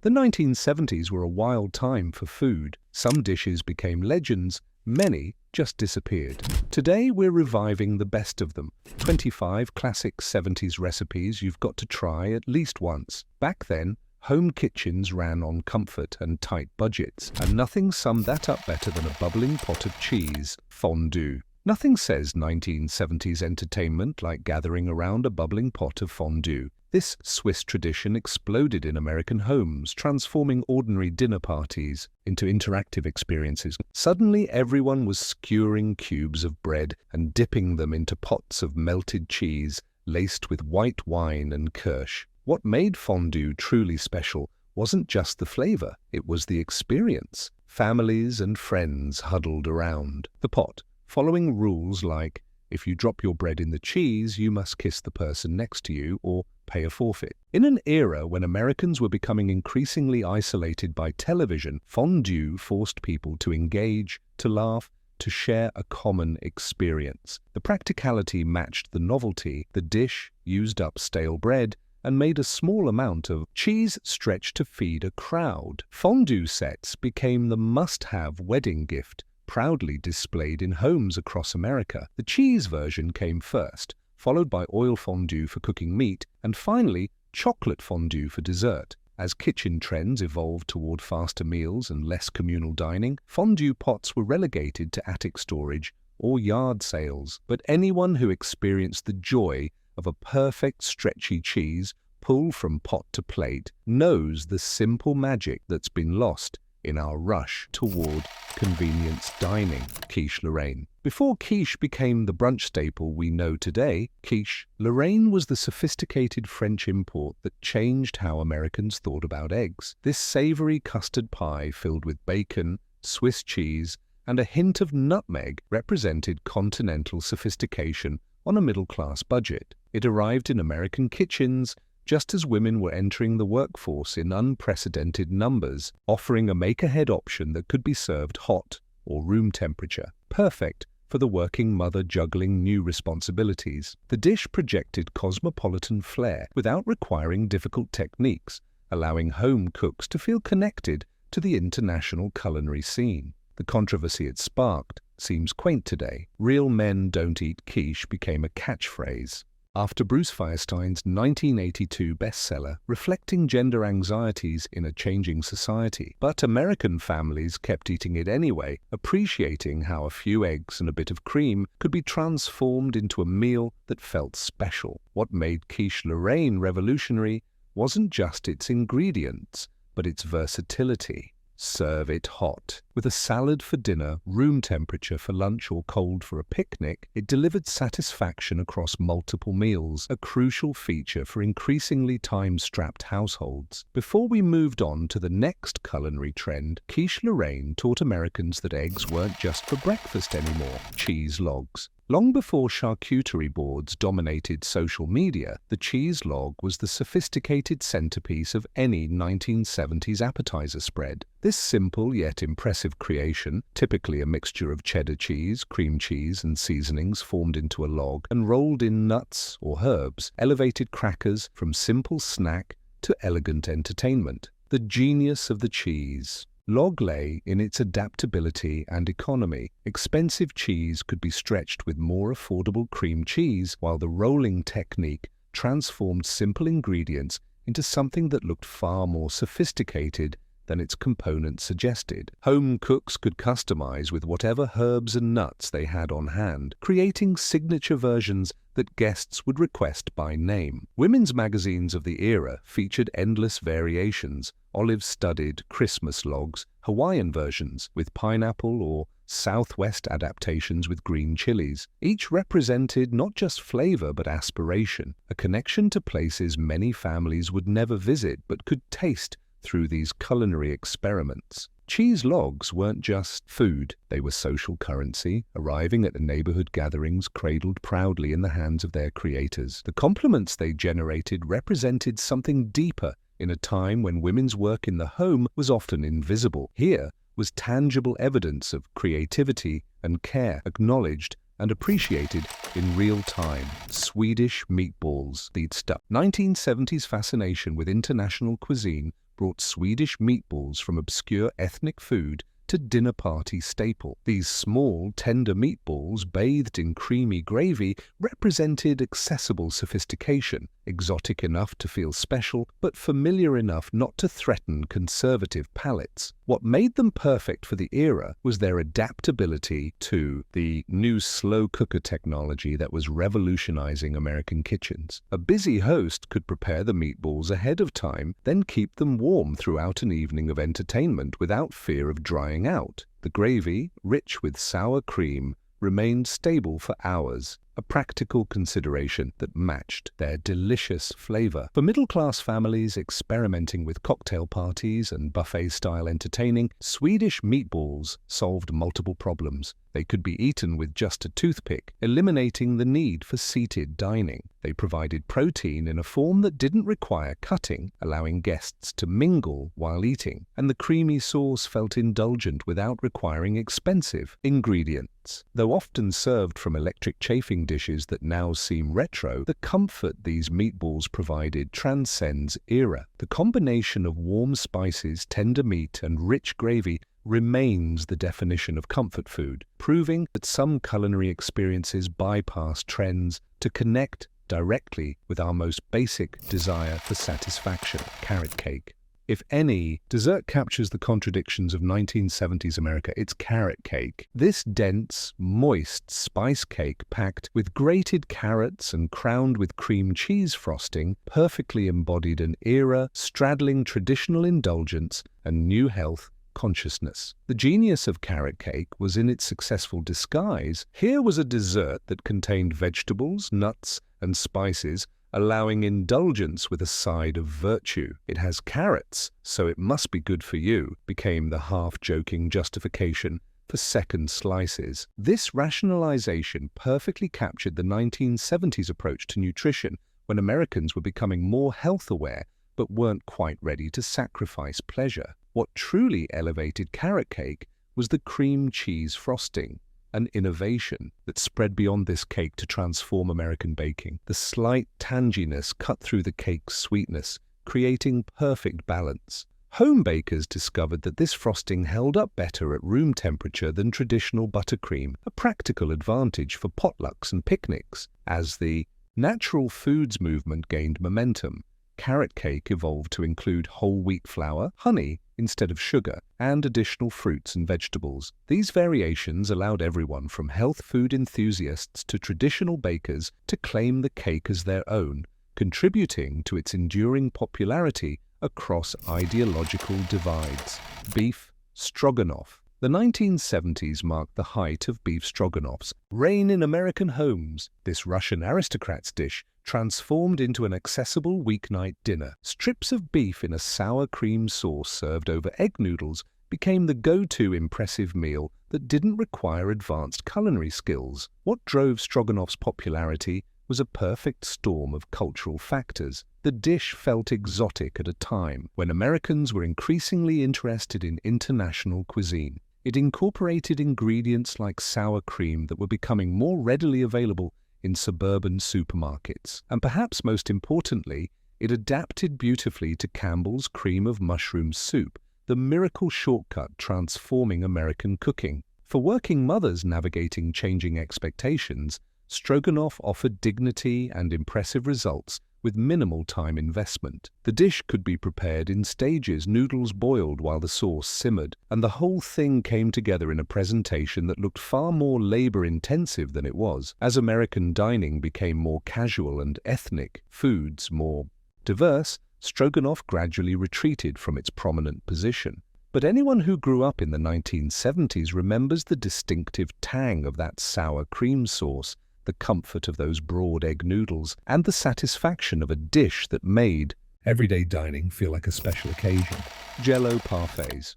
The 1970s were a wild time for food. Some dishes became legends, many just disappeared. Today we're reviving the best of them. 25 classic 70s recipes you've got to try at least once. Back then, home kitchens ran on comfort and tight budgets, and nothing summed that up better than a bubbling pot of cheese, fondue. Nothing says 1970s entertainment like gathering around a bubbling pot of fondue. This Swiss tradition exploded in American homes, transforming ordinary dinner parties into interactive experiences. Suddenly, everyone was skewering cubes of bread and dipping them into pots of melted cheese laced with white wine and kirsch. What made fondue truly special wasn't just the flavor, it was the experience. Families and friends huddled around the pot, following rules like, if you drop your bread in the cheese, you must kiss the person next to you or pay a forfeit. In an era when Americans were becoming increasingly isolated by television, fondue forced people to engage, to laugh, to share a common experience. The practicality matched the novelty. The dish used up stale bread and made a small amount of cheese stretched to feed a crowd. Fondue sets became the must-have wedding gift, proudly displayed in homes across America. The cheese version came first, followed by oil fondue for cooking meat, and finally chocolate fondue for dessert. As kitchen trends evolved toward faster meals and less communal dining, fondue pots were relegated to attic storage or yard sales. But anyone who experienced the joy of a perfect stretchy cheese pulled from pot to plate knows the simple magic that's been lost in our rush toward convenience dining. Kiche Lorraine. Before quiche became the brunch staple we know today, Kiche Lorraine was the sophisticated French import that changed how Americans thought about eggs. This savory custard pie filled with bacon, Swiss cheese, and a hint of nutmeg represented continental sophistication on a middle-class budget. It arrived in American kitchens just as women were entering the workforce in unprecedented numbers, offering a make-ahead option that could be served hot or room temperature, perfect for the working mother juggling new responsibilities. The dish projected cosmopolitan flair without requiring difficult techniques, allowing home cooks to feel connected to the international culinary scene. The controversy it sparked seems quaint today. Real men don't eat quiche became a catchphrase after Bruce Feirstein's 1982 bestseller, reflecting gender anxieties in a changing society. But American families kept eating it anyway, appreciating how a few eggs and a bit of cream could be transformed into a meal that felt special. What made Kiche Lorraine revolutionary wasn't just its ingredients, but its versatility. Serve it hot. With a salad for dinner, room temperature for lunch, or cold for a picnic, it delivered satisfaction across multiple meals, a crucial feature for increasingly time-strapped households. Before we moved on to the next culinary trend, Kiche Lorraine taught Americans that eggs weren't just for breakfast anymore. Cheese logs. Long before charcuterie boards dominated social media, the cheese log was the sophisticated centerpiece of any 1970s appetizer spread. This simple yet impressive creation, typically a mixture of cheddar cheese, cream cheese, and seasonings formed into a log and rolled in nuts or herbs, elevated crackers from simple snack to elegant entertainment. The genius of the cheese log lay in its adaptability and economy. Expensive cheese could be stretched with more affordable cream cheese, while the rolling technique transformed simple ingredients into something that looked far more sophisticated than its components suggested. Home cooks could customize with whatever herbs and nuts they had on hand, creating signature versions that guests would request by name. Women's magazines of the era featured endless variations: olive-studded Christmas logs, Hawaiian versions with pineapple, or Southwest adaptations with green chilies. Each represented not just flavor but aspiration, a connection to places many families would never visit but could taste through these culinary experiments. Cheese logs weren't just food, they were social currency, arriving at the neighborhood gatherings cradled proudly in the hands of their creators. The compliments they generated represented something deeper in a time when women's work in the home was often invisible. Here was tangible evidence of creativity and care, acknowledged and appreciated in real time. Swedish meatballs. They'd stuck 1970s fascination with international cuisine brought Swedish meatballs from obscure ethnic food to dinner party staple. These small, tender meatballs bathed in creamy gravy represented accessible sophistication, exotic enough to feel special, but familiar enough not to threaten conservative palates. What made them perfect for the era was their adaptability to the new slow cooker technology that was revolutionizing American kitchens. A busy host could prepare the meatballs ahead of time, then keep them warm throughout an evening of entertainment without fear of drying out. The gravy, rich with sour cream, remained stable for hours, a practical consideration that matched their delicious flavor. For middle-class families experimenting with cocktail parties and buffet-style entertaining, Swedish meatballs solved multiple problems. They could be eaten with just a toothpick, eliminating the need for seated dining. They provided protein in a form that didn't require cutting, allowing guests to mingle while eating, and the creamy sauce felt indulgent without requiring expensive ingredients. Though often served from electric chafing dishes that now seem retro, the comfort these meatballs provided transcends era. The combination of warm spices, tender meat, and rich gravy remains the definition of comfort food, proving that some culinary experiences bypass trends to connect directly with our most basic desire for satisfaction: carrot cake. If any dessert captures the contradictions of 1970s America, it's carrot cake. This dense, moist spice cake packed with grated carrots and crowned with cream cheese frosting perfectly embodied an era straddling traditional indulgence and new health consciousness. The genius of carrot cake was in its successful disguise. Here was a dessert that contained vegetables, nuts, and spices, allowing indulgence with a side of virtue. It has carrots, so it must be good for you, became the half-joking justification for second slices. This rationalization perfectly captured the 1970s approach to nutrition, when Americans were becoming more health-aware but weren't quite ready to sacrifice pleasure. What truly elevated carrot cake was the cream cheese frosting, an innovation that spread beyond this cake to transform American baking. The slight tanginess cut through the cake's sweetness, creating perfect balance. Home bakers discovered that this frosting held up better at room temperature than traditional buttercream, a practical advantage for potlucks and picnics. As the natural foods movement gained momentum, carrot cake evolved to include whole wheat flour, honey instead of sugar, and additional fruits and vegetables. These variations allowed everyone from health food enthusiasts to traditional bakers to claim the cake as their own, contributing to its enduring popularity across ideological divides. Beef Stroganov. The 1970s marked the height of beef stroganoff's reign in American homes. This Russian aristocrat's dish transformed into an accessible weeknight dinner. Strips of beef in a sour cream sauce served over egg noodles became the go-to impressive meal that didn't require advanced culinary skills. What drove Stroganoff's popularity was a perfect storm of cultural factors. The dish felt exotic at a time when Americans were increasingly interested in international cuisine. It incorporated ingredients like sour cream that were becoming more readily available in suburban supermarkets. And perhaps most importantly, it adapted beautifully to Campbell's cream of mushroom soup, the miracle shortcut transforming American cooking. For working mothers navigating changing expectations, Stroganoff offered dignity and impressive results with minimal time investment. The dish could be prepared in stages, noodles boiled while the sauce simmered, and the whole thing came together in a presentation that looked far more labor-intensive than it was. As American dining became more casual and ethnic foods more diverse, Stroganoff gradually retreated from its prominent position. But anyone who grew up in the 1970s remembers the distinctive tang of that sour cream sauce, the comfort of those broad egg noodles, and the satisfaction of a dish that made everyday dining feel like a special occasion. Jello Parfes.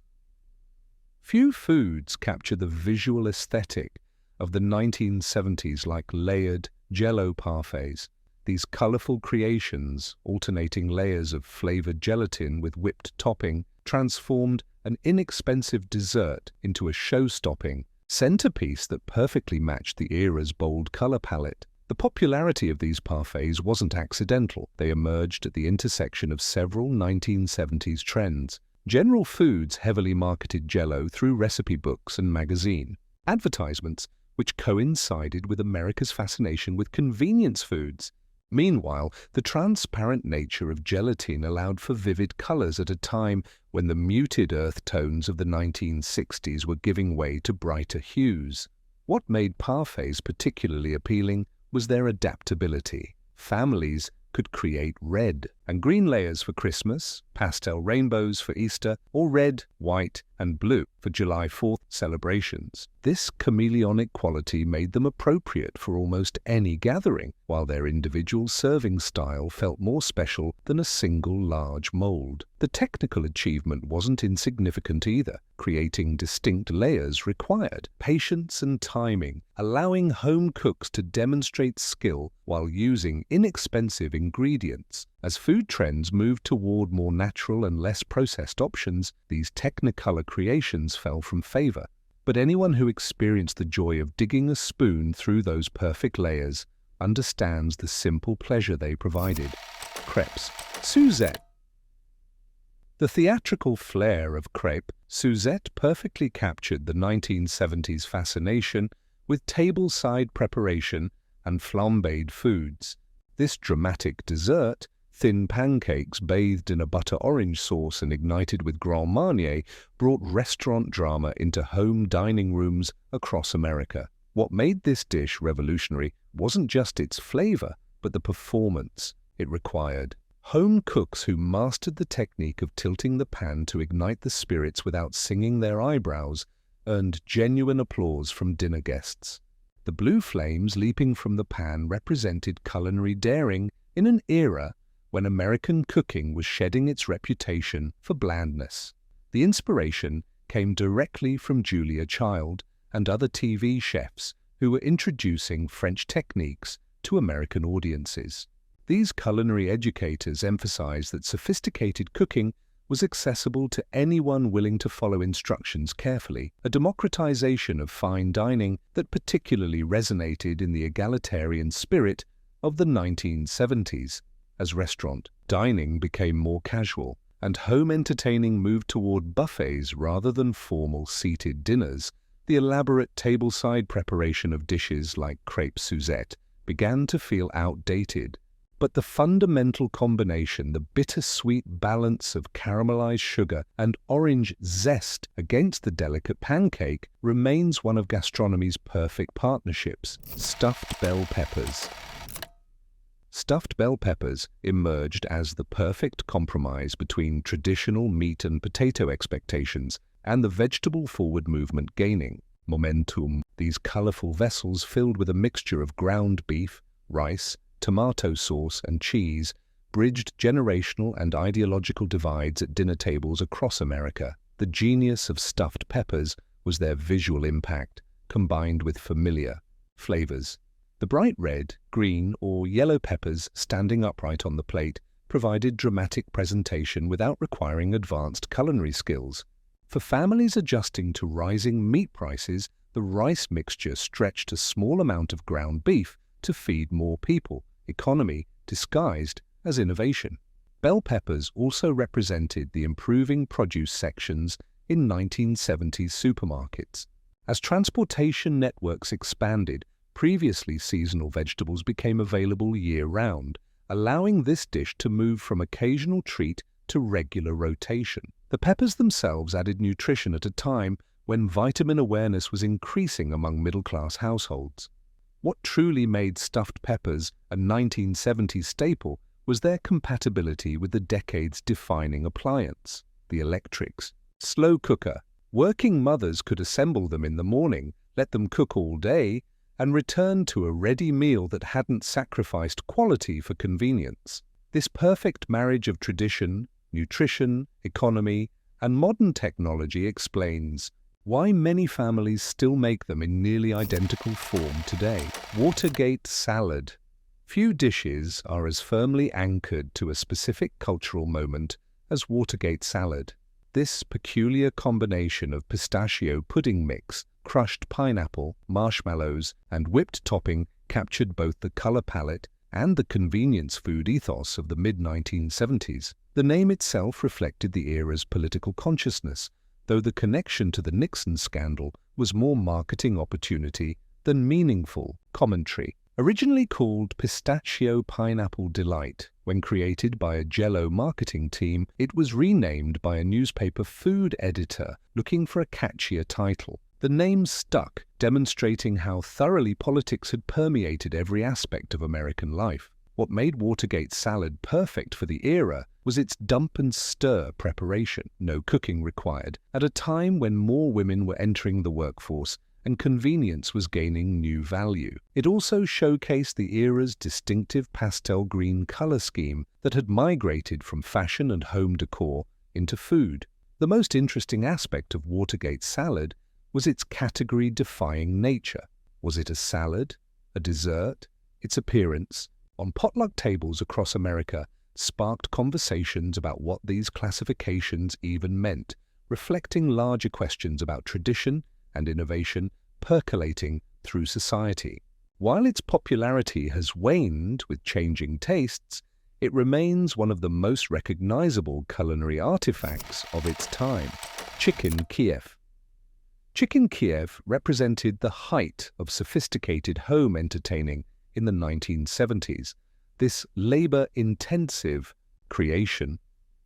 Few foods capture the visual aesthetic of the 1970s like layered Jello Parfes. These colorful creations, alternating layers of flavored gelatin with whipped topping, transformed an inexpensive dessert into a show-stopping centerpiece that perfectly matched the era's bold color palette. The popularity of these parfaits wasn't accidental. They emerged at the intersection of several 1970s trends. General Foods heavily marketed Jello through recipe books and magazine advertisements, which coincided with America's fascination with convenience foods. Meanwhile, the transparent nature of gelatin allowed for vivid colors at a time when the muted earth tones of the 1960s were giving way to brighter hues. What made parfaits particularly appealing was their adaptability. Families could create red and green layers for Christmas, pastel rainbows for Easter, or red, white, and blue for July 4th celebrations. This chameleonic quality made them appropriate for almost any gathering, while their individual serving style felt more special than a single large mold. The technical achievement wasn't insignificant either. Creating distinct layers required patience and timing, allowing home cooks to demonstrate skill while using inexpensive ingredients. As food trends moved toward more natural and less processed options, these Technicolor creations fell from favor. But anyone who experienced the joy of digging a spoon through those perfect layers understands the simple pleasure they provided. Crepes Suzette. The theatrical flair of Crepes Suzette perfectly captured the 1970s fascination with tableside preparation and flambéed foods. This dramatic dessert, thin pancakes bathed in a butter orange sauce and ignited with Grand Marnier, brought restaurant drama into home dining rooms across America. What made this dish revolutionary wasn't just its flavor, but the performance it required. Home cooks who mastered the technique of tilting the pan to ignite the spirits without singing their eyebrows earned genuine applause from dinner guests. The blue flames leaping from the pan represented culinary daring in an era when American cooking was shedding its reputation for blandness. The inspiration came directly from Julia Child and other TV chefs who were introducing French techniques to American audiences. These culinary educators emphasized that sophisticated cooking was accessible to anyone willing to follow instructions carefully, a democratization of fine dining that particularly resonated in the egalitarian spirit of the 1970s. As restaurant dining became more casual and home entertaining moved toward buffets rather than formal seated dinners, the elaborate tableside preparation of dishes like Crepes Suzette began to feel outdated. But the fundamental combination, the bittersweet balance of caramelized sugar and orange zest against the delicate pancake, remains one of gastronomy's perfect partnerships. Stuffed bell peppers. Stuffed bell peppers emerged as the perfect compromise between traditional meat and potato expectations and the vegetable-forward movement gaining momentum. These colorful vessels filled with a mixture of ground beef, rice, tomato sauce, and cheese bridged generational and ideological divides at dinner tables across America. The genius of stuffed peppers was their visual impact, combined with familiar flavors. The bright red, green, or yellow peppers standing upright on the plate provided dramatic presentation without requiring advanced culinary skills. For families adjusting to rising meat prices, the rice mixture stretched a small amount of ground beef to feed more people, economy disguised as innovation. Bell peppers also represented the improving produce sections in 1970s supermarkets. As transportation networks expanded, previously seasonal vegetables became available year-round, allowing this dish to move from occasional treat to regular rotation. The peppers themselves added nutrition at a time when vitamin awareness was increasing among middle-class households. What truly made stuffed peppers a 1970s staple was their compatibility with the decade's defining appliance, the electrics. Slow cooker. Working mothers could assemble them in the morning, let them cook all day, and return to a ready meal that hadn't sacrificed quality for convenience. This perfect marriage of tradition, nutrition, economy, and modern technology explains why many families still make them in nearly identical form today. Watergate Salad. Few dishes are as firmly anchored to a specific cultural moment as Watergate Salad. This peculiar combination of pistachio pudding mix, crushed pineapple, marshmallows, and whipped topping captured both the color palette and the convenience food ethos of the mid-1970s. The name itself reflected the era's political consciousness, though the connection to the Nixon scandal was more marketing opportunity than meaningful commentary. Originally called Pistachio Pineapple Delight, when created by a Jello marketing team, it was renamed by a newspaper food editor looking for a catchier title. The name stuck, demonstrating how thoroughly politics had permeated every aspect of American life. What made Watergate Salad perfect for the era was its dump and stir preparation, no cooking required, at a time when more women were entering the workforce and convenience was gaining new value. It also showcased the era's distinctive pastel green color scheme that had migrated from fashion and home decor into food. The most interesting aspect of Watergate Salad was its category-defying nature. Was it a salad, a dessert? Its appearance on potluck tables across America sparked conversations about what these classifications even meant, reflecting larger questions about tradition and innovation percolating through society. While its popularity has waned with changing tastes, it remains one of the most recognizable culinary artifacts of its time. Chicken Kiev. Chicken Kiev represented the height of sophisticated home entertaining in the 1970s. This labor-intensive creation,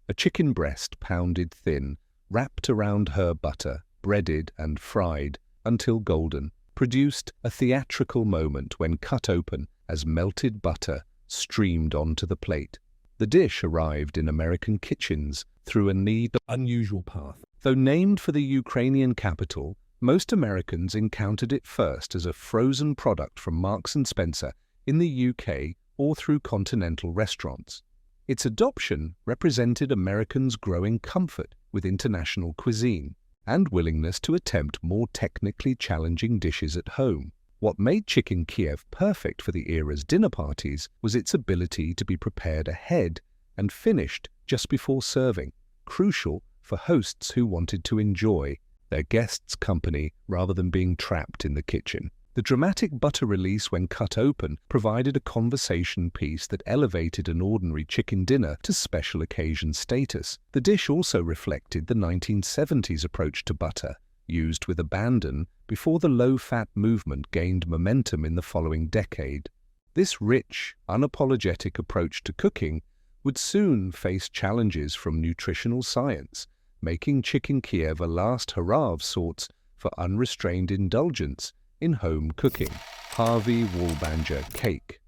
a chicken breast pounded thin, wrapped around herb butter, breaded and fried until golden, produced a theatrical moment when cut open as melted butter streamed onto the plate. The dish arrived in American kitchens through a unusual path. Though named for the Ukrainian capital, most Americans encountered it first as a frozen product from Marks & Spencer in the UK or through continental restaurants. Its adoption represented Americans' growing comfort with international cuisine and willingness to attempt more technically challenging dishes at home. What made Chicken Kiev perfect for the era's dinner parties was its ability to be prepared ahead and finished just before serving, crucial for hosts who wanted to enjoy their guests' company rather than being trapped in the kitchen. The dramatic butter release when cut open provided a conversation piece that elevated an ordinary chicken dinner to special occasion status. The dish also reflected the 1970s approach to butter, used with abandon before the low-fat movement gained momentum in the following decade. This rich, unapologetic approach to cooking would soon face challenges from nutritional science, making Chicken Kiev a last hurrah of sorts for unrestrained indulgence in home cooking. Harvey Woolbanger Cake.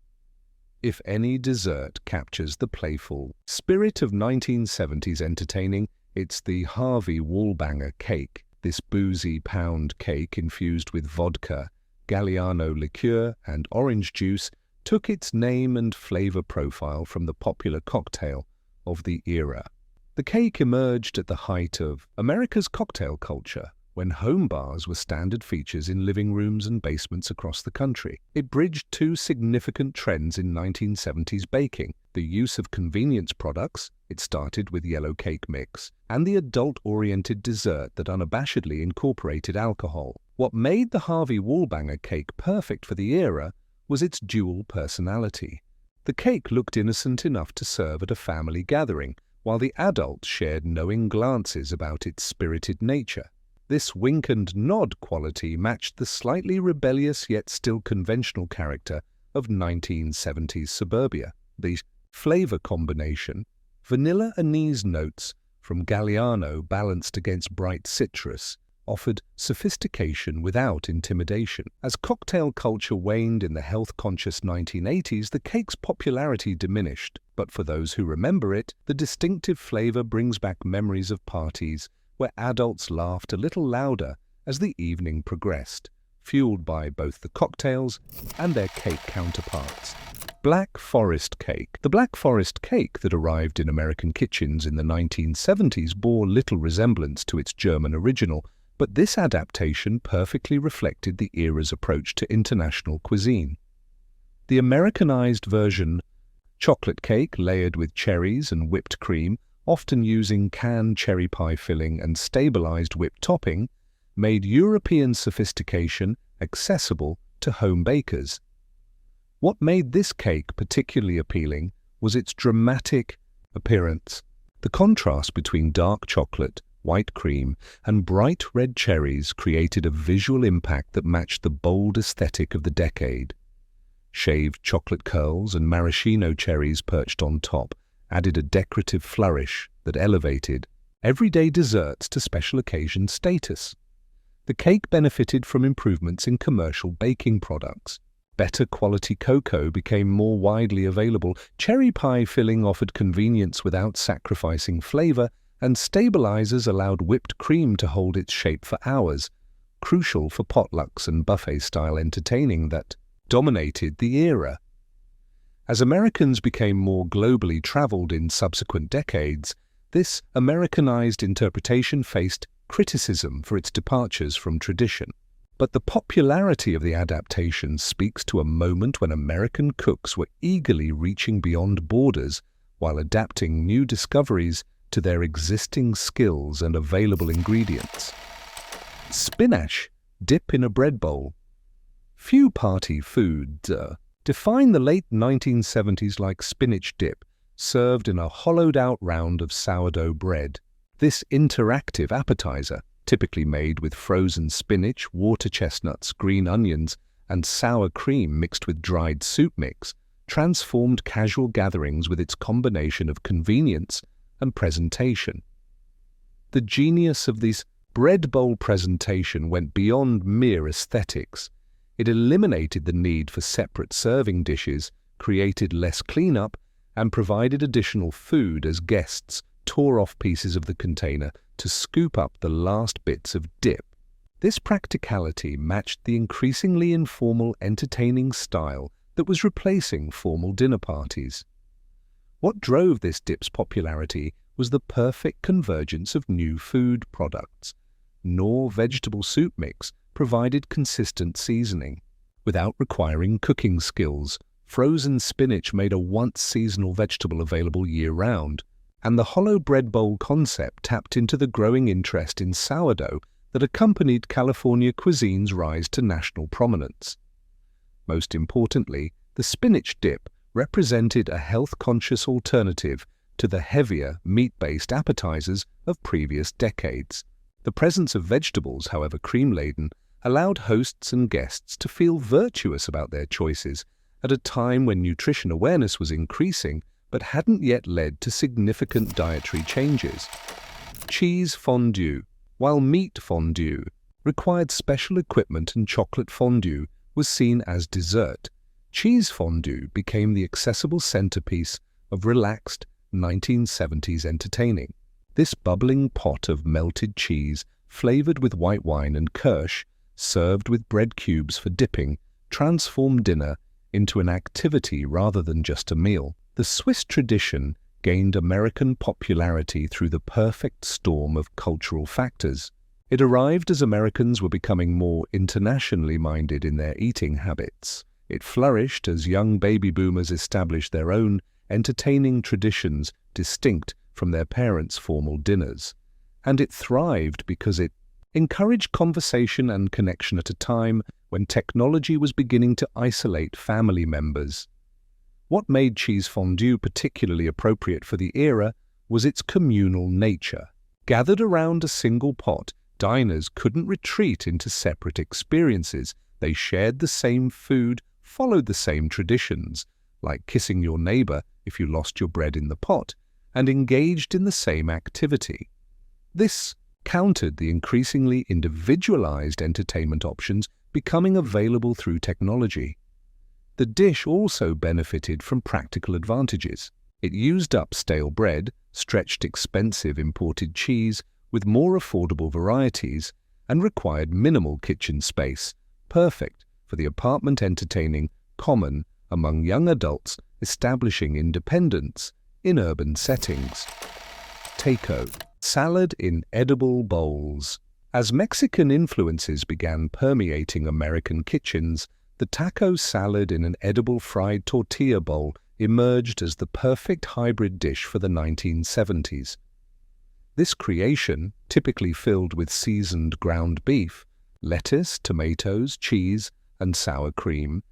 If any dessert captures the playful spirit of 1970s entertaining, it's the Harvey Woolbanger cake. This boozy pound cake infused with vodka, Galliano liqueur, and orange juice took its name and flavor profile from the popular cocktail of the era. The cake emerged at the height of America's cocktail culture, when home bars were standard features in living rooms and basements across the country. It bridged two significant trends in 1970s baking: the use of convenience products, it started with yellow cake mix, and the adult-oriented dessert that unabashedly incorporated alcohol. What made the Harvey Woolbanger cake perfect for the era was its dual personality. The cake looked innocent enough to serve at a family gathering, while the adults shared knowing glances about its spirited nature. This wink and nod quality matched the slightly rebellious yet still conventional character of 1970s suburbia. The flavor combination, vanilla anise notes from Galliano balanced against bright citrus, offered sophistication without intimidation. As cocktail culture waned in the health-conscious 1980s, the cake's popularity diminished, but for those who remember it, the distinctive flavor brings back memories of parties where adults laughed a little louder as the evening progressed, fueled by both the cocktails and their cake counterparts. Black Forest Cake. The Black Forest cake that arrived in American kitchens in the 1970s bore little resemblance to its German original, but this adaptation perfectly reflected the era's approach to international cuisine. The Americanized version, chocolate cake layered with cherries and whipped cream, often using canned cherry pie filling and stabilized whipped topping, made European sophistication accessible to home bakers. What made this cake particularly appealing was its dramatic appearance. The contrast between dark chocolate, white cream, and bright red cherries created a visual impact that matched the bold aesthetic of the decade. Shaved chocolate curls and maraschino cherries perched on top added a decorative flourish that elevated everyday desserts to special occasion status. The cake benefited from improvements in commercial baking products. Better quality cocoa became more widely available, cherry pie filling offered convenience without sacrificing flavor, and stabilizers allowed whipped cream to hold its shape for hours, crucial for potlucks and buffet-style entertaining that dominated the era. As Americans became more globally traveled in subsequent decades, this Americanized interpretation faced criticism for its departures from tradition. But the popularity of the adaptation speaks to a moment when American cooks were eagerly reaching beyond borders while adapting new discoveries to their existing skills and available ingredients. Spinach, dip in a bread bowl. Few party foods define the late 1970s like spinach dip, served in a hollowed-out round of sourdough bread. This interactive appetizer, typically made with frozen spinach, water chestnuts, green onions, and sour cream mixed with dried soup mix, transformed casual gatherings with its combination of convenience and presentation. The genius of this bread bowl presentation went beyond mere aesthetics. It eliminated the need for separate serving dishes, created less cleanup, and provided additional food as guests tore off pieces of the container to scoop up the last bits of dip. This practicality matched the increasingly informal, entertaining style that was replacing formal dinner parties. What drove this dip's popularity was the perfect convergence of new food products. Knorr vegetable soup mix provided consistent seasoning. Without requiring cooking skills, frozen spinach made a once-seasonal vegetable available year-round, and the hollow bread bowl concept tapped into the growing interest in sourdough that accompanied California cuisine's rise to national prominence. Most importantly, the spinach dip represented a health-conscious alternative to the heavier, meat-based appetizers of previous decades. The presence of vegetables, however cream-laden, allowed hosts and guests to feel virtuous about their choices at a time when nutrition awareness was increasing but hadn't yet led to significant dietary changes. Cheese fondue. While meat fondue required special equipment and chocolate fondue was seen as dessert, cheese fondue became the accessible centerpiece of relaxed 1970s entertaining. This bubbling pot of melted cheese, flavored with white wine and kirsch, served with bread cubes for dipping, transformed dinner into an activity rather than just a meal. The Swiss tradition gained American popularity through the perfect storm of cultural factors. It arrived as Americans were becoming more internationally minded in their eating habits. It flourished as young baby boomers established their own entertaining traditions distinct from their parents' formal dinners. And it thrived because it encouraged conversation and connection at a time when technology was beginning to isolate family members. What made cheese fondue particularly appropriate for the era was its communal nature. Gathered around a single pot, diners couldn't retreat into separate experiences. They shared the same food, followed the same traditions, like kissing your neighbor if you lost your bread in the pot, and engaged in the same activity. This countered the increasingly individualized entertainment options becoming available through technology. The dish also benefited from practical advantages. It used up stale bread, stretched expensive imported cheese with more affordable varieties, and required minimal kitchen space, perfect for the apartment entertaining common among young adults establishing independence in urban settings. Taco. Salad in edible bowls. As Mexican influences began permeating American kitchens, the taco salad in an edible fried tortilla bowl emerged as the perfect hybrid dish for the 1970s. This creation, typically filled with seasoned ground beef, lettuce, tomatoes, cheese, and sour cream,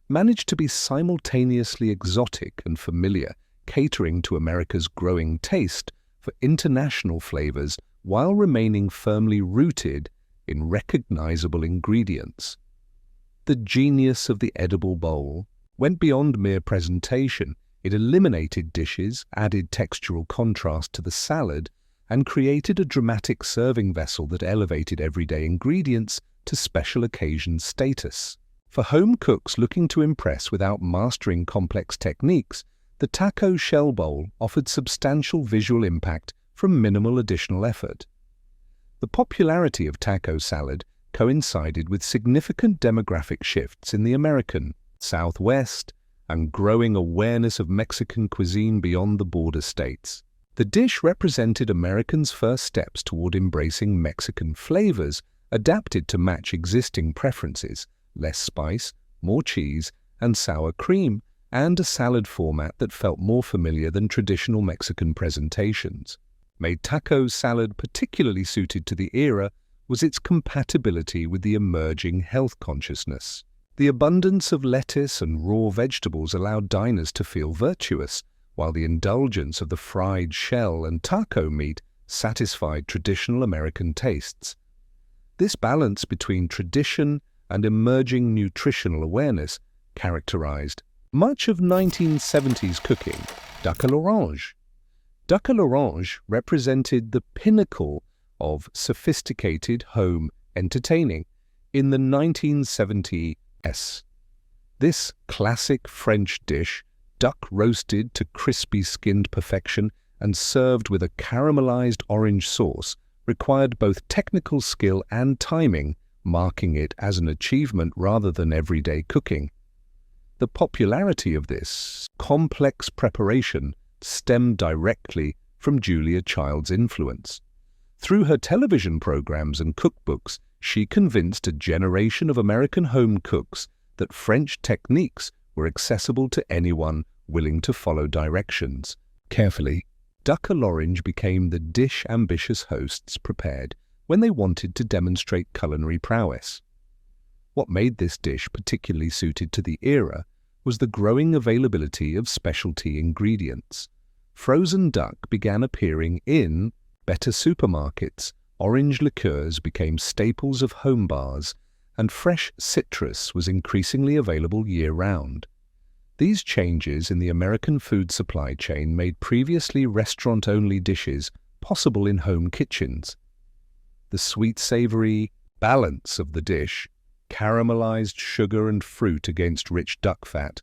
managed to be simultaneously exotic and familiar, catering to America's growing taste for international flavors while remaining firmly rooted in recognizable ingredients. The genius of the edible bowl went beyond mere presentation. It eliminated dishes, added textural contrast to the salad, and created a dramatic serving vessel that elevated everyday ingredients to special occasion status. For home cooks looking to impress without mastering complex techniques, the taco shell bowl offered substantial visual impact from minimal additional effort. The popularity of taco salad coincided with significant demographic shifts in the American Southwest and growing awareness of Mexican cuisine beyond the border states. The dish represented Americans' first steps toward embracing Mexican flavors adapted to match existing preferences: less spice, more cheese, and sour cream, and a salad format that felt more familiar than traditional Mexican presentations. Made taco salad particularly suited to the era was its compatibility with the emerging health consciousness. The abundance of lettuce and raw vegetables allowed diners to feel virtuous, while the indulgence of the fried shell and taco meat satisfied traditional American tastes. This balance between tradition and emerging nutritional awareness characterized much of 1970s cooking. Duck à l'orange. Duck à l'orange represented the pinnacle of sophisticated home entertaining in the 1970s. This classic French dish, duck roasted to crispy skinned perfection and served with a caramelized orange sauce, required both technical skill and timing, marking it as an achievement rather than everyday cooking. The popularity of this complex preparation stemmed directly from Julia Child's influence. Through her television programs and cookbooks, she convinced a generation of American home cooks that French techniques were accessible to anyone willing to follow directions. Carefully, duck à l'orange became the dish ambitious hosts prepared when they wanted to demonstrate culinary prowess. What made this dish particularly suited to the era was the growing availability of specialty ingredients. Frozen duck began appearing in better supermarkets, orange liqueurs became staples of home bars, and fresh citrus was increasingly available year-round. These changes in the American food supply chain made previously restaurant-only dishes possible in home kitchens. The sweet-savory balance of the dish, caramelized sugar and fruit against rich duck fat,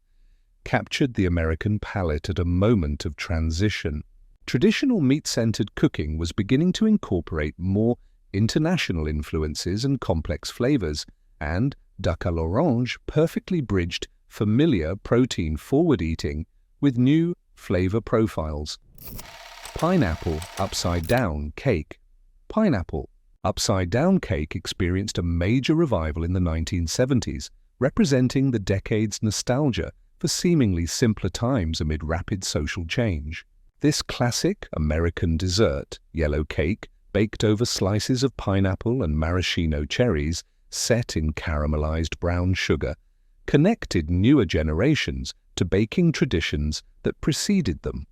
captured the American palate at a moment of transition. Traditional meat-centered cooking was beginning to incorporate more international influences and complex flavors, and duck à l'orange perfectly bridged familiar protein-forward eating with new flavor profiles. Pineapple upside-down cake. Pineapple upside-down cake experienced a major revival in the 1970s, representing the decade's nostalgia for seemingly simpler times amid rapid social change. This classic American dessert, yellow cake, baked over slices of pineapple and maraschino cherries set in caramelized brown sugar, connected newer generations to baking traditions that preceded them.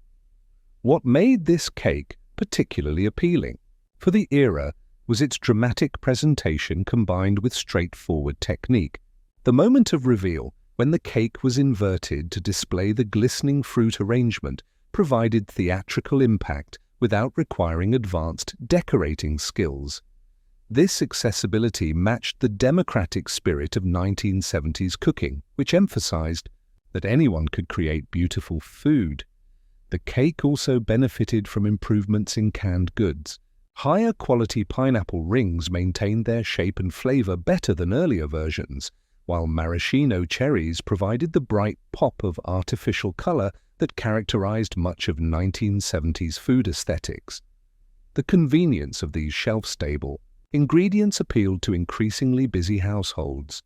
What made this cake particularly appealing for the era was its dramatic presentation combined with straightforward technique. The moment of reveal, when the cake was inverted to display the glistening fruit arrangement, provided theatrical impact without requiring advanced decorating skills. This accessibility matched the democratic spirit of 1970s cooking, which emphasized that anyone could create beautiful food. The cake also benefited from improvements in canned goods. Higher quality pineapple rings maintained their shape and flavor better than earlier versions, while maraschino cherries provided the bright pop of artificial color that characterized much of 1970s food aesthetics. The convenience of these shelf-stable ingredients appealed to increasingly busy households.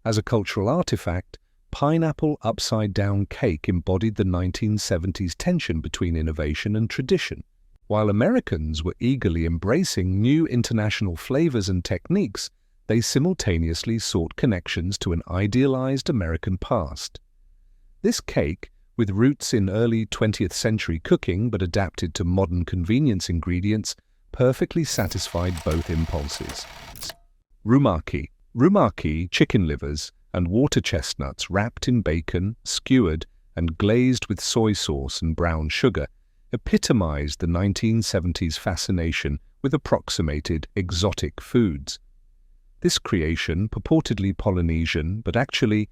As a cultural artifact, pineapple upside-down cake embodied the 1970s tension between innovation and tradition. While Americans were eagerly embracing new international flavors and techniques, they simultaneously sought connections to an idealized American past. This cake, with roots in early 20th century cooking but adapted to modern convenience ingredients, perfectly satisfied both impulses. Rumaki. Rumaki chicken livers and water chestnuts wrapped in bacon, skewered, and glazed with soy sauce and brown sugar epitomized the 1970s fascination with approximated exotic foods. This creation, purportedly Polynesian but actually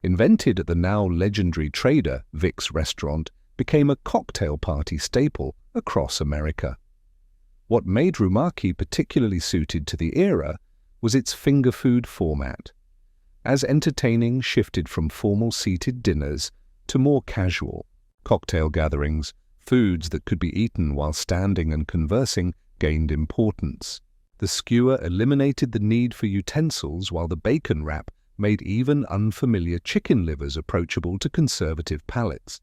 invented at the now legendary Trader Vic's restaurant, became a cocktail party staple across America. What made Rumaki particularly suited to the era was its finger food format. As entertaining shifted from formal seated dinners to more casual cocktail gatherings, foods that could be eaten while standing and conversing gained importance. The skewer eliminated the need for utensils, while the bacon wrap made even unfamiliar chicken livers approachable to conservative palates.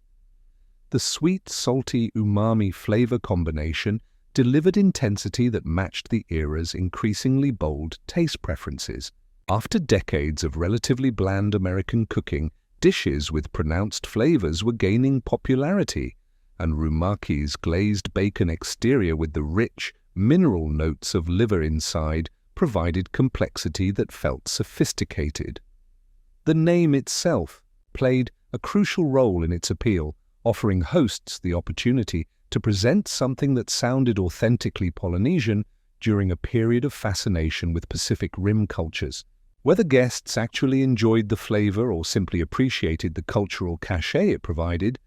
The sweet, salty, umami flavor combination delivered intensity that matched the era's increasingly bold taste preferences. After decades of relatively bland American cooking, dishes with pronounced flavors were gaining popularity, and Rumaki's glazed bacon exterior with the rich, mineral notes of liver inside provided complexity that felt sophisticated. The name itself played a crucial role in its appeal, offering hosts the opportunity to present something that sounded authentically Polynesian during a period of fascination with Pacific Rim cultures. Whether guests actually enjoyed the flavor or simply appreciated the cultural cachet it provided,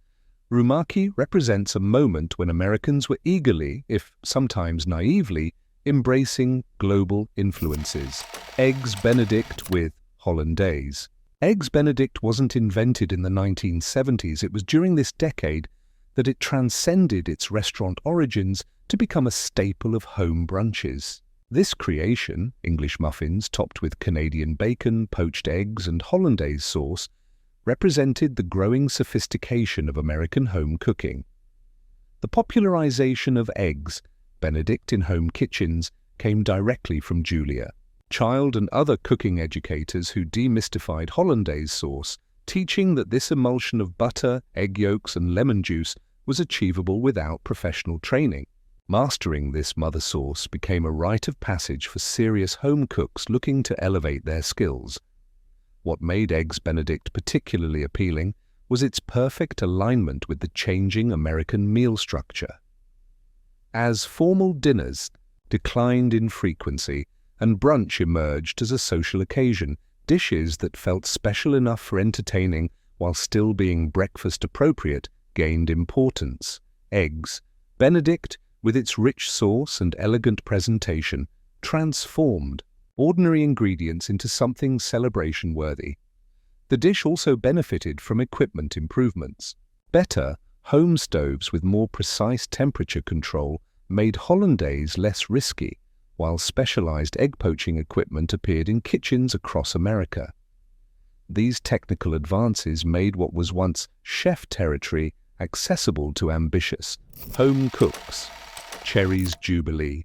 Rumaki represents a moment when Americans were eagerly, if sometimes naively, embracing global influences. Eggs Benedict with Hollandaise. Eggs Benedict wasn't invented in the 1970s. It was during this decade that it transcended its restaurant origins to become a staple of home brunches. This creation, English muffins topped with Canadian bacon, poached eggs, and Hollandaise sauce, represented the growing sophistication of American home cooking. The popularization of eggs Benedict in home kitchens came directly from Julia, Child and other cooking educators who demystified Hollandaise sauce, teaching that this emulsion of butter, egg yolks, and lemon juice was achievable without professional training. Mastering this mother sauce became a rite of passage for serious home cooks looking to elevate their skills. What made Eggs Benedict particularly appealing was its perfect alignment with the changing American meal structure. As formal dinners declined in frequency and brunch emerged as a social occasion, dishes that felt special enough for entertaining while still being breakfast appropriate gained importance. Eggs Benedict, with its rich sauce and elegant presentation, transformed ordinary ingredients into something celebration-worthy. The dish also benefited from equipment improvements. Better home stoves with more precise temperature control made Hollandaise less risky, while specialized egg poaching equipment appeared in kitchens across America. These technical advances made what was once chef territory accessible to ambitious home cooks. Chers Jubilee.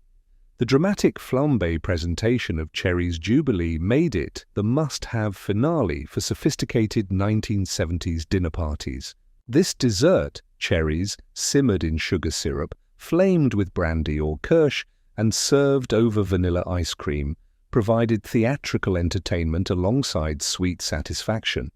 The dramatic flambe presentation of Chers Jubilee made it the must-have finale for sophisticated 1970s dinner parties. This dessert, cherries simmered in sugar syrup, flamed with brandy or kirsch, and served over vanilla ice cream, provided theatrical entertainment alongside sweet satisfaction.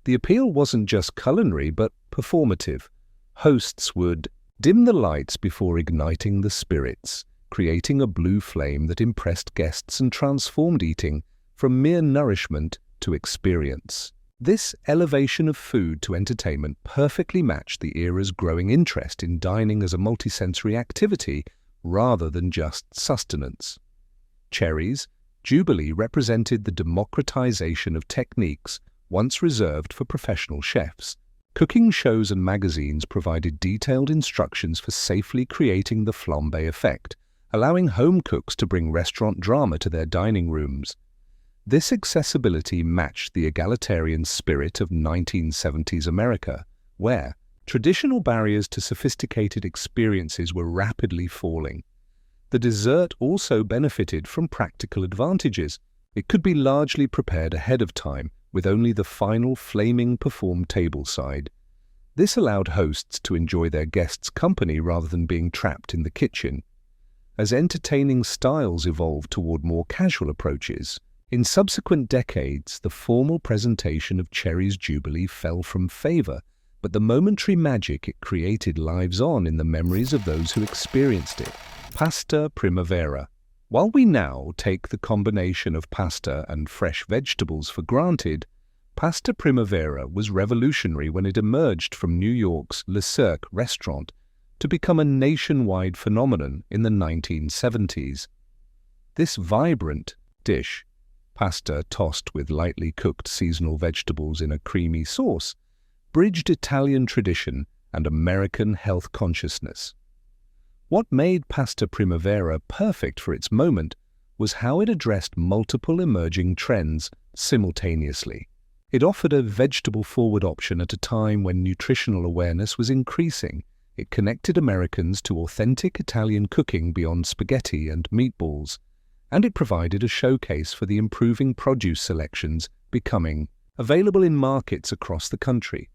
The appeal wasn't just culinary but performative. Hosts would dim the lights before igniting the spirits, creating a blue flame that impressed guests and transformed eating from mere nourishment to experience. This elevation of food to entertainment perfectly matched the era's growing interest in dining as a multisensory activity rather than just sustenance. Chers Jubilee represented the democratization of techniques once reserved for professional chefs. Cooking shows and magazines provided detailed instructions for safely creating the flambe effect, allowing home cooks to bring restaurant drama to their dining rooms. This accessibility matched the egalitarian spirit of 1970s America, where traditional barriers to sophisticated experiences were rapidly falling. The dessert also benefited from practical advantages. It could be largely prepared ahead of time, with only the final flaming performed tableside. This allowed hosts to enjoy their guests' company rather than being trapped in the kitchen. As entertaining styles evolved toward more casual approaches, in subsequent decades the formal presentation of Chers Jubilee fell from favor, but the momentary magic it created lives on in the memories of those who experienced it. Pasta Primavera. While we now take the combination of pasta and fresh vegetables for granted, Pasta Primavera was revolutionary when it emerged from New York's Le Cirque restaurant to become a nationwide phenomenon in the 1970s. This vibrant dish, pasta tossed with lightly cooked seasonal vegetables in a creamy sauce, bridged Italian tradition and American health consciousness. What made Pasta Primavera perfect for its moment was how it addressed multiple emerging trends simultaneously. It offered a vegetable-forward option at a time when nutritional awareness was increasing. It connected Americans to authentic Italian cooking beyond spaghetti and meatballs, and it provided a showcase for the improving produce selections becoming available in markets across the country.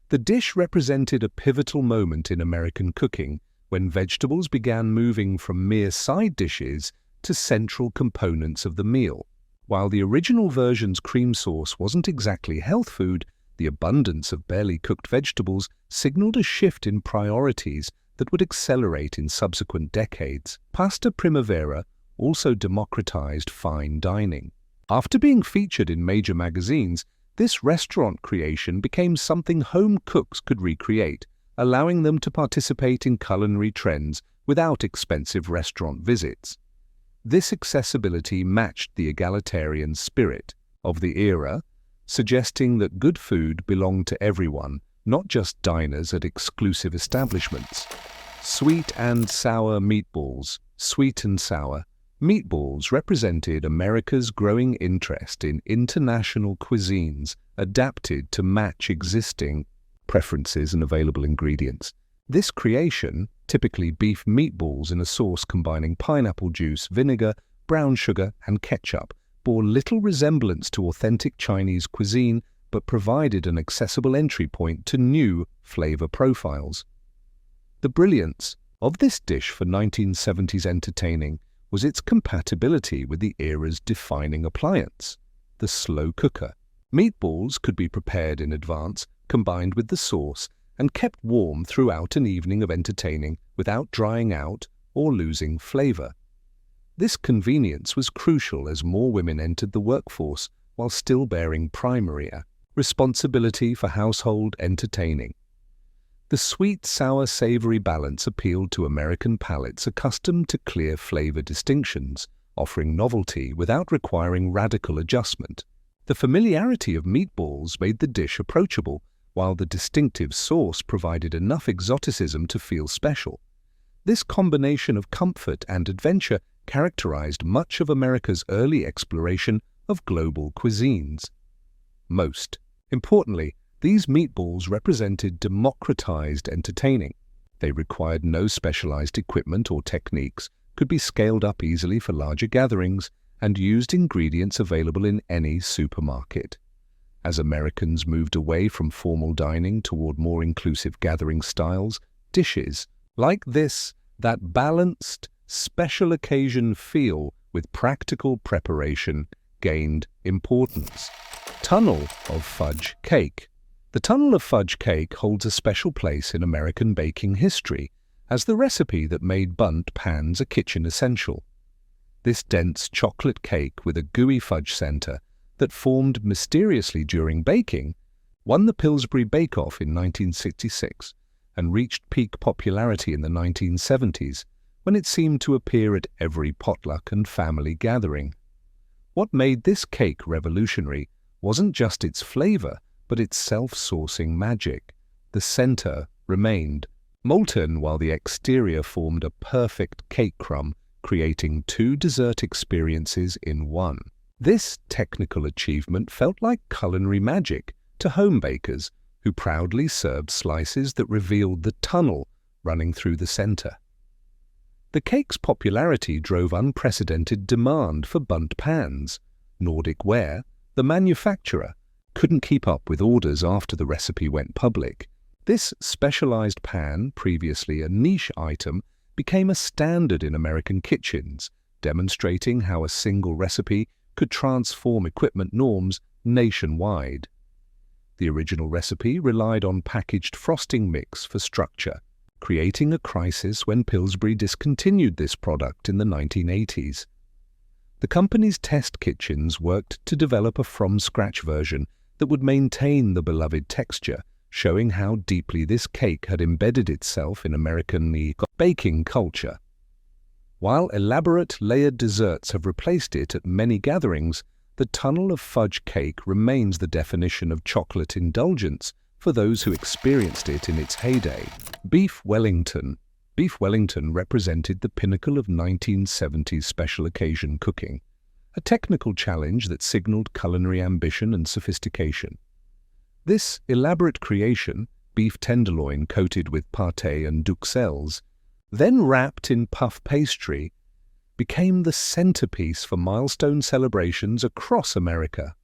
The dish represented a pivotal moment in American cooking when vegetables began moving from mere side dishes to central components of the meal. While the original version's cream sauce wasn't exactly health food, the abundance of barely cooked vegetables signaled a shift in priorities that would accelerate in subsequent decades. Pasta Primavera also democratized fine dining. After being featured in major magazines, this restaurant creation became something home cooks could recreate, allowing them to participate in culinary trends without expensive restaurant visits. This accessibility matched the egalitarian spirit of the era, suggesting that good food belonged to everyone, not just diners at exclusive establishments. Sweet and sour meatballs. Sweet and sour meatballs represented America's growing interest in international cuisines adapted to match existing preferences and available ingredients. This creation, typically beef meatballs in a sauce combining pineapple juice, vinegar, brown sugar, and ketchup, bore little resemblance to authentic Chinese cuisine but provided an accessible entry point to new flavor profiles. The brilliance of this dish for 1970s entertaining was its compatibility with the era's defining appliance, the slow cooker. Meatballs could be prepared in advance, combined with the sauce, and kept warm throughout an evening of entertaining without drying out or losing flavor. This convenience was crucial as more women entered the workforce while still bearing primary responsibility for household entertaining. The sweet, sour, savory balance appealed to American palates accustomed to clear flavor distinctions, offering novelty without requiring radical adjustment. The familiarity of meatballs made the dish approachable, while the distinctive sauce provided enough exoticism to feel special. This combination of comfort and adventure characterized much of America's early exploration of global cuisines. Most importantly, these meatballs represented democratized entertaining. They required no specialized equipment or techniques, could be scaled up easily for larger gatherings, and used ingredients available in any supermarket. As Americans moved away from formal dining toward more inclusive gathering styles, dishes like this, that balanced, special occasion feel with practical preparation, gained importance. Tunnel of fudge cake. The tunnel of fudge cake holds a special place in American baking history as the recipe that made bundt pans a kitchen essential. This dense chocolate cake with a gooey fudge center that formed mysteriously during baking won the Pillsbury Bake Off in 1966 and reached peak popularity in the 1970s when it seemed to appear at every potluck and family gathering. What made this cake revolutionary wasn't just its flavor, but its self-sourcing magic. The center remained molten while the exterior formed a perfect cake crumb, creating two dessert experiences in one. This technical achievement felt like culinary magic to home bakers who proudly served slices that revealed the tunnel running through the center. The cake's popularity drove unprecedented demand for bundt pans. Nordic Ware, the manufacturer, couldn't keep up with orders after the recipe went public. This specialized pan, previously a niche item, became a standard in American kitchens, demonstrating how a single recipe could transform equipment norms nationwide. The original recipe relied on packaged frosting mix for structure, creating a crisis when Pillsbury discontinued this product in the 1980s. The company's test kitchens worked to develop a from-scratch version that would maintain the beloved texture, showing how deeply this cake had embedded itself in American baking culture. While elaborate layered desserts have replaced it at many gatherings, the tunnel of fudge cake remains the definition of chocolate indulgence for those who experienced it in its heyday. Beef Wellington. Beef Wellington represented the pinnacle of 1970s special occasion cooking, a technical challenge that signaled culinary ambition and sophistication. This elaborate creation, beef tenderloin coated with pâté and duxelles, then wrapped in puff pastry, became the centerpiece for milestone celebrations across America.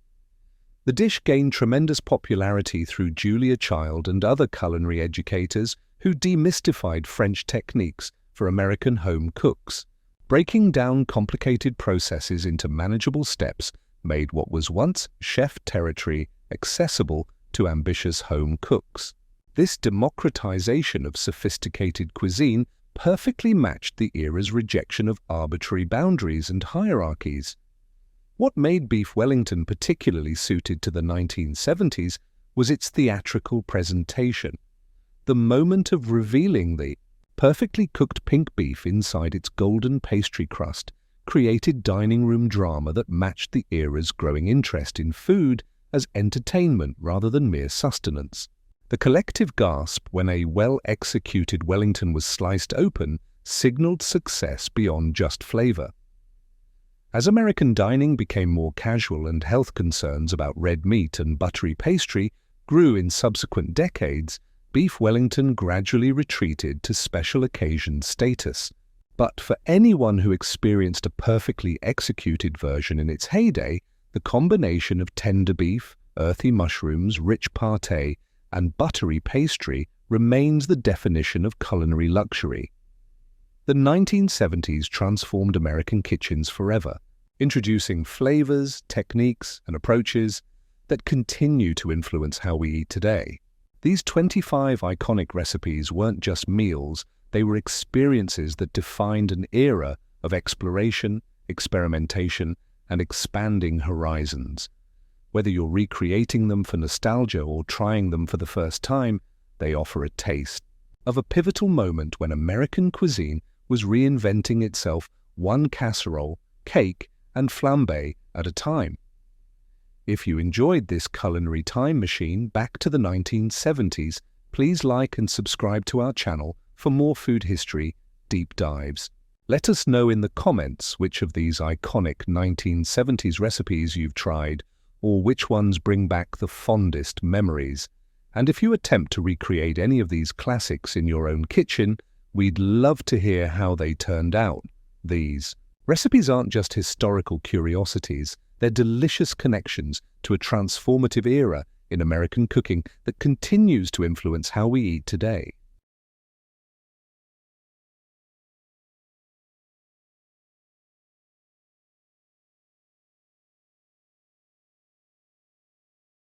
The dish gained tremendous popularity through Julia Child and other culinary educators who demystified French techniques for American home cooks. Breaking down complicated processes into manageable steps made what was once chef territory accessible to ambitious home cooks. This democratization of sophisticated cuisine perfectly matched the era's rejection of arbitrary boundaries and hierarchies. What made Beef Wellington particularly suited to the 1970s was its theatrical presentation. The moment of revealing the perfectly cooked pink beef inside its golden pastry crust created dining room drama that matched the era's growing interest in food as entertainment rather than mere sustenance. The collective gasp when a well-executed Wellington was sliced open signaled success beyond just flavor. As American dining became more casual and health concerns about red meat and buttery pastry grew in subsequent decades, Beef Wellington gradually retreated to special occasion status. But for anyone who experienced a perfectly executed version in its heyday, the combination of tender beef, earthy mushrooms, rich pâté, and buttery pastry remains the definition of culinary luxury. The 1970s transformed American kitchens forever, introducing flavors, techniques, and approaches that continue to influence how we eat today. These 25 iconic recipes weren't just meals, they were experiences that defined an era of exploration, experimentation, and expanding horizons. Whether you're recreating them for nostalgia or trying them for the first time, they offer a taste of a pivotal moment when American cuisine was reinventing itself one casserole, cake, and flambe at a time. If you enjoyed this culinary time machine back to the 1970s, please like and subscribe to our channel for more food history deep dives. Let us know in the comments which of these iconic 1970s recipes you've tried, or which ones bring back the fondest memories. And if you attempt to recreate any of these classics in your own kitchen, we'd love to hear how they turned out. These recipes aren't just historical curiosities, they're delicious connections to a transformative era in American cooking that continues to influence how we eat today.